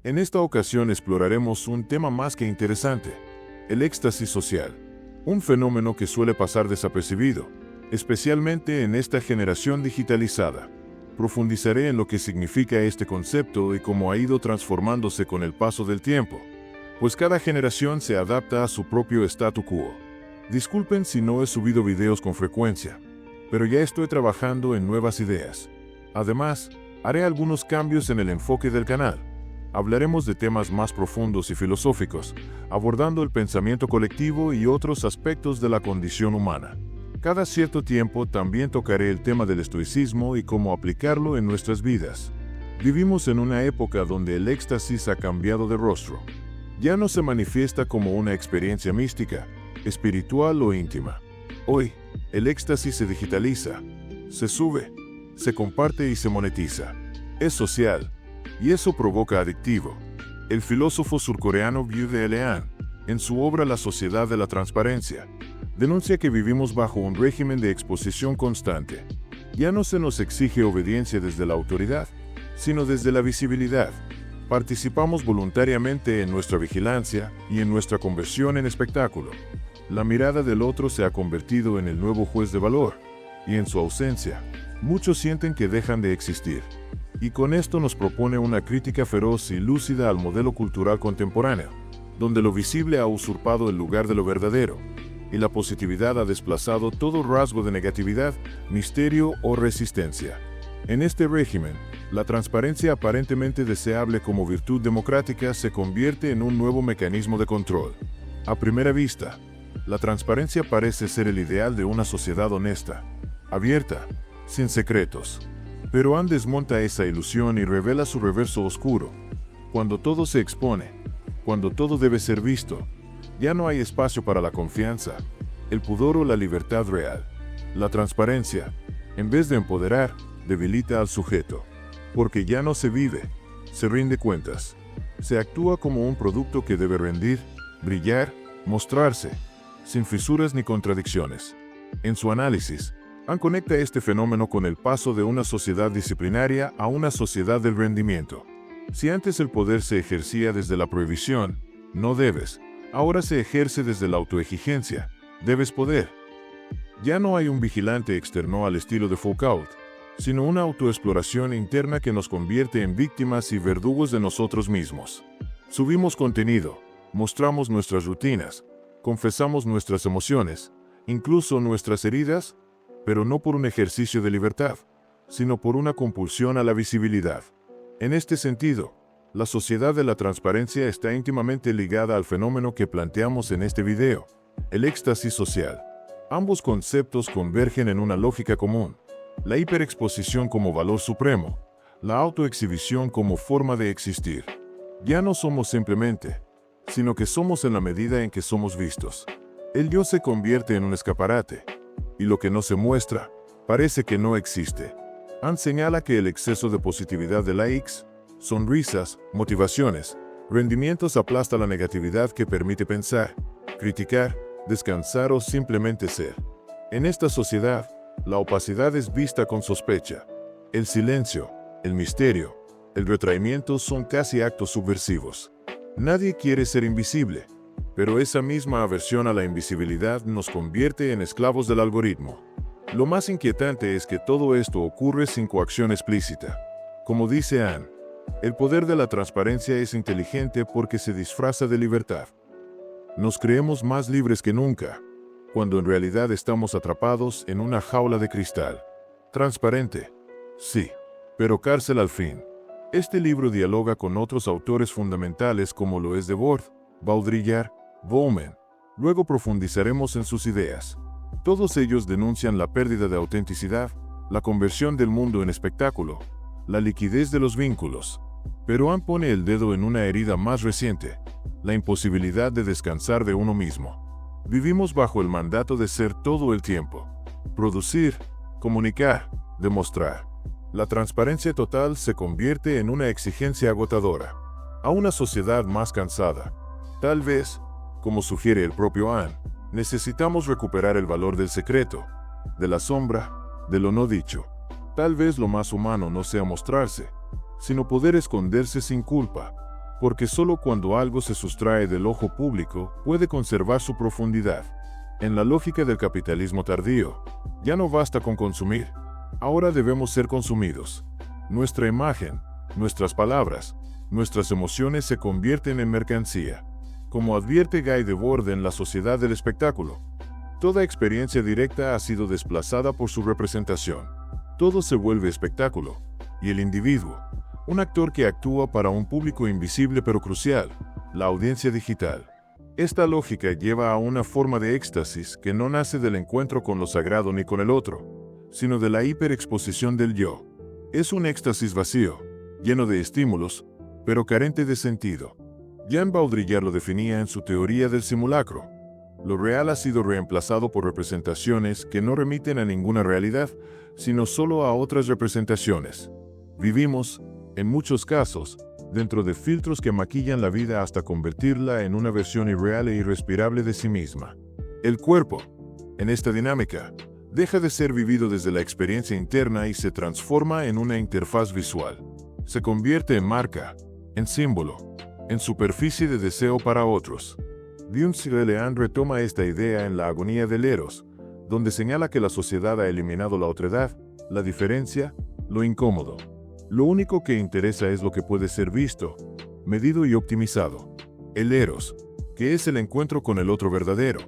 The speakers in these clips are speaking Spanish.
En esta ocasión exploraremos un tema más que interesante, el éxtasis social, un fenómeno que suele pasar desapercibido, especialmente en esta generación digitalizada. Profundizaré en lo que significa este concepto y cómo ha ido transformándose con el paso del tiempo, pues cada generación se adapta a su propio statu quo. Disculpen si no he subido videos con frecuencia, pero ya estoy trabajando en nuevas ideas. Además, haré algunos cambios en el enfoque del canal. Hablaremos de temas más profundos y filosóficos, abordando el pensamiento colectivo y otros aspectos de la condición humana. Cada cierto tiempo también tocaré el tema del estoicismo y cómo aplicarlo en nuestras vidas. Vivimos en una época donde el éxtasis ha cambiado de rostro. Ya no se manifiesta como una experiencia mística, espiritual o íntima. Hoy, el éxtasis se digitaliza, se sube, se comparte y se monetiza. Es social, y eso provoca adictivo. El filósofo surcoreano Byung Chul Han, en su obra La sociedad de la transparencia, denuncia que vivimos bajo un régimen de exposición constante. Ya no se nos exige obediencia desde la autoridad, sino desde la visibilidad. Participamos voluntariamente en nuestra vigilancia y en nuestra conversión en espectáculo. La mirada del otro se ha convertido en el nuevo juez de valor, y en su ausencia, muchos sienten que dejan de existir. Y con esto nos propone una crítica feroz y lúcida al modelo cultural contemporáneo, donde lo visible ha usurpado el lugar de lo verdadero, y la positividad ha desplazado todo rasgo de negatividad, misterio o resistencia. En este régimen, la transparencia aparentemente deseable como virtud democrática se convierte en un nuevo mecanismo de control. A primera vista, la transparencia parece ser el ideal de una sociedad honesta, abierta, sin secretos. Pero Han desmonta esa ilusión y revela su reverso oscuro. Cuando todo se expone, cuando todo debe ser visto, ya no hay espacio para la confianza, el pudor o la libertad real. La transparencia, en vez de empoderar, debilita al sujeto. Porque ya no se vive, se rinde cuentas. Se actúa como un producto que debe rendir, brillar, mostrarse, sin fisuras ni contradicciones. En su análisis, Han conecta este fenómeno con el paso de una sociedad disciplinaria a una sociedad del rendimiento. Si antes el poder se ejercía desde la prohibición, no debes, ahora se ejerce desde la autoexigencia, debes poder. Ya no hay un vigilante externo al estilo de Foucault, sino una autoexploración interna que nos convierte en víctimas y verdugos de nosotros mismos. Subimos contenido, mostramos nuestras rutinas, confesamos nuestras emociones, incluso nuestras heridas, pero no por un ejercicio de libertad, sino por una compulsión a la visibilidad. En este sentido, la sociedad de la transparencia está íntimamente ligada al fenómeno que planteamos en este video, el éxtasis social. Ambos conceptos convergen en una lógica común: la hiperexposición como valor supremo, la autoexhibición como forma de existir. Ya no somos simplemente, sino que somos en la medida en que somos vistos. El yo se convierte en un escaparate, y lo que no se muestra, parece que no existe. Han señala que el exceso de positividad de likes, sonrisas, motivaciones, rendimientos aplasta la negatividad que permite pensar, criticar, descansar o simplemente ser. En esta sociedad, la opacidad es vista con sospecha. El silencio, el misterio, el retraimiento son casi actos subversivos. Nadie quiere ser invisible, pero esa misma aversión a la invisibilidad nos convierte en esclavos del algoritmo. Lo más inquietante es que todo esto ocurre sin coacción explícita. Como dice Han, el poder de la transparencia es inteligente porque se disfraza de libertad. Nos creemos más libres que nunca, cuando en realidad estamos atrapados en una jaula de cristal. Transparente, sí, pero cárcel al fin. Este libro dialoga con otros autores fundamentales como lo es Debord, Baudrillard, Bauman. Luego profundizaremos en sus ideas. Todos ellos denuncian la pérdida de autenticidad, la conversión del mundo en espectáculo, la liquidez de los vínculos. Pero Han pone el dedo en una herida más reciente: la imposibilidad de descansar de uno mismo. Vivimos bajo el mandato de ser todo el tiempo. Producir, comunicar, demostrar. La transparencia total se convierte en una exigencia agotadora. A una sociedad más cansada, tal vez, como sugiere el propio Han, necesitamos recuperar el valor del secreto, de la sombra, de lo no dicho. Tal vez lo más humano no sea mostrarse, sino poder esconderse sin culpa, porque solo cuando algo se sustrae del ojo público puede conservar su profundidad. En la lógica del capitalismo tardío, ya no basta con consumir, ahora debemos ser consumidos. Nuestra imagen, nuestras palabras, nuestras emociones se convierten en mercancía. Como advierte Guy Debord en La sociedad del espectáculo, toda experiencia directa ha sido desplazada por su representación. Todo se vuelve espectáculo, y el individuo, un actor que actúa para un público invisible pero crucial, la audiencia digital. Esta lógica lleva a una forma de éxtasis que no nace del encuentro con lo sagrado ni con el otro, sino de la hiperexposición del yo. Es un éxtasis vacío, lleno de estímulos, pero carente de sentido. Jean Baudrillard lo definía en su teoría del simulacro. Lo real ha sido reemplazado por representaciones que no remiten a ninguna realidad, sino solo a otras representaciones. Vivimos, en muchos casos, dentro de filtros que maquillan la vida hasta convertirla en una versión irreal e irrespirable de sí misma. El cuerpo, en esta dinámica, deja de ser vivido desde la experiencia interna y se transforma en una interfaz visual. Se convierte en marca, en símbolo, en superficie de deseo para otros. Duns-Leand retoma esta idea en La agonía del Eros, donde señala que la sociedad ha eliminado la otredad, la diferencia, lo incómodo. Lo único que interesa es lo que puede ser visto, medido y optimizado. El Eros, que es el encuentro con el otro verdadero,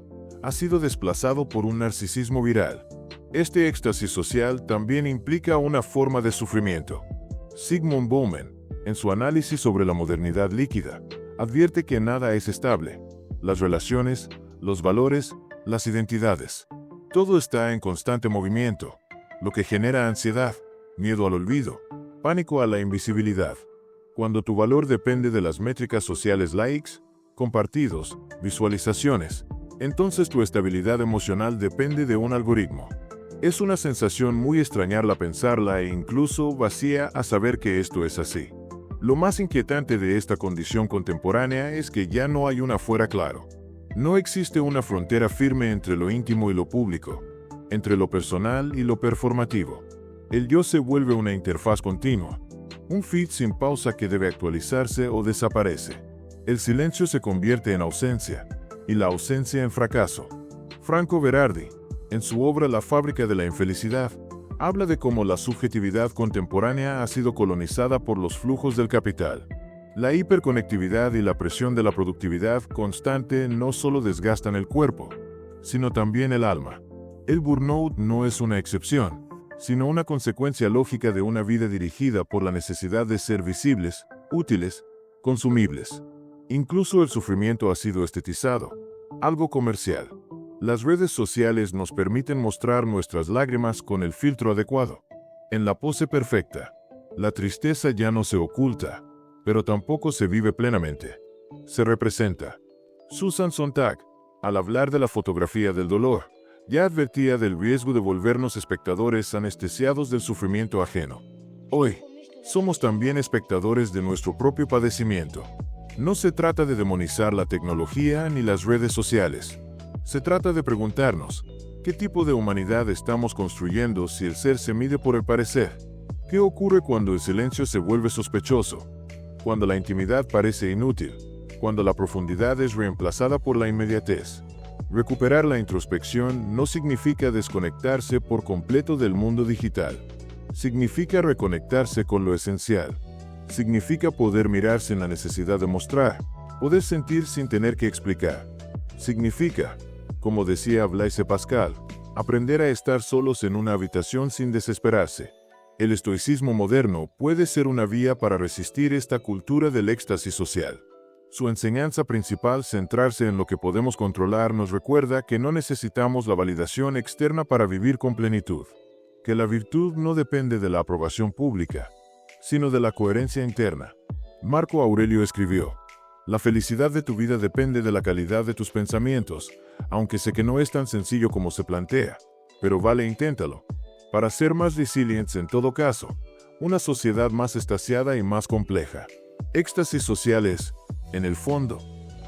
ha sido desplazado por un narcisismo viral. Este éxtasis social también implica una forma de sufrimiento. Zygmunt Bauman, en su análisis sobre la modernidad líquida, advierte que nada es estable. Las relaciones, los valores, las identidades. Todo está en constante movimiento, lo que genera ansiedad, miedo al olvido, pánico a la invisibilidad. Cuando tu valor depende de las métricas sociales likes, compartidos, visualizaciones, entonces tu estabilidad emocional depende de un algoritmo. Es una sensación muy extrañarla pensarla e incluso vacía a saber que esto es así. Lo más inquietante de esta condición contemporánea es que ya no hay un afuera claro. No existe una frontera firme entre lo íntimo y lo público, entre lo personal y lo performativo. El yo se vuelve una interfaz continua, un feed sin pausa que debe actualizarse o desaparece. El silencio se convierte en ausencia, y la ausencia en fracaso. Franco Berardi, en su obra La fábrica de la infelicidad, habla de cómo la subjetividad contemporánea ha sido colonizada por los flujos del capital. La hiperconectividad y la presión de la productividad constante no solo desgastan el cuerpo, sino también el alma. El burnout no es una excepción, sino una consecuencia lógica de una vida dirigida por la necesidad de ser visibles, útiles, consumibles. Incluso el sufrimiento ha sido estetizado, algo comercial. Las redes sociales nos permiten mostrar nuestras lágrimas con el filtro adecuado. En la pose perfecta, la tristeza ya no se oculta, pero tampoco se vive plenamente. Se representa. Susan Sontag, al hablar de la fotografía del dolor, ya advertía del riesgo de volvernos espectadores anestesiados del sufrimiento ajeno. Hoy, somos también espectadores de nuestro propio padecimiento. No se trata de demonizar la tecnología ni las redes sociales. Se trata de preguntarnos, ¿qué tipo de humanidad estamos construyendo si el ser se mide por el parecer? ¿Qué ocurre cuando el silencio se vuelve sospechoso? Cuando la intimidad parece inútil, cuando la profundidad es reemplazada por la inmediatez. Recuperar la introspección no significa desconectarse por completo del mundo digital. Significa reconectarse con lo esencial. Significa poder mirarse en la necesidad de mostrar, poder sentir sin tener que explicar. Significa, como decía Blaise Pascal, aprender a estar solos en una habitación sin desesperarse. El estoicismo moderno puede ser una vía para resistir esta cultura del éxtasis social. Su enseñanza principal, centrarse en lo que podemos controlar, nos recuerda que no necesitamos la validación externa para vivir con plenitud, que la virtud no depende de la aprobación pública, sino de la coherencia interna. Marco Aurelio escribió: la felicidad de tu vida depende de la calidad de tus pensamientos, aunque sé que no es tan sencillo como se plantea, pero vale, inténtalo. Para ser más resilientes en todo caso, una sociedad más extasiada y más compleja. Éxtasis social es, en el fondo,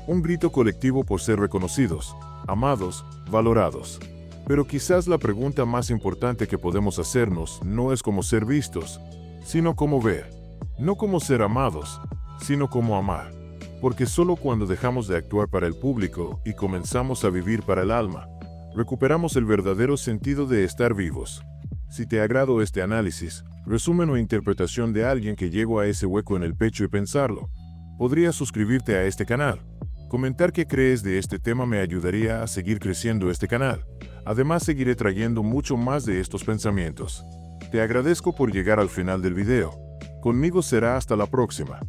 un grito colectivo por ser reconocidos, amados, valorados. Pero quizás la pregunta más importante que podemos hacernos no es cómo ser vistos, sino cómo ver. No cómo ser amados, sino cómo amar. Porque solo cuando dejamos de actuar para el público y comenzamos a vivir para el alma, recuperamos el verdadero sentido de estar vivos. Si te agradó este análisis, resumen o interpretación de alguien que llegó a ese hueco en el pecho y pensarlo, podrías suscribirte a este canal. Comentar qué crees de este tema me ayudaría a seguir creciendo este canal. Además, seguiré trayendo mucho más de estos pensamientos. Te agradezco por llegar al final del video. Conmigo será hasta la próxima.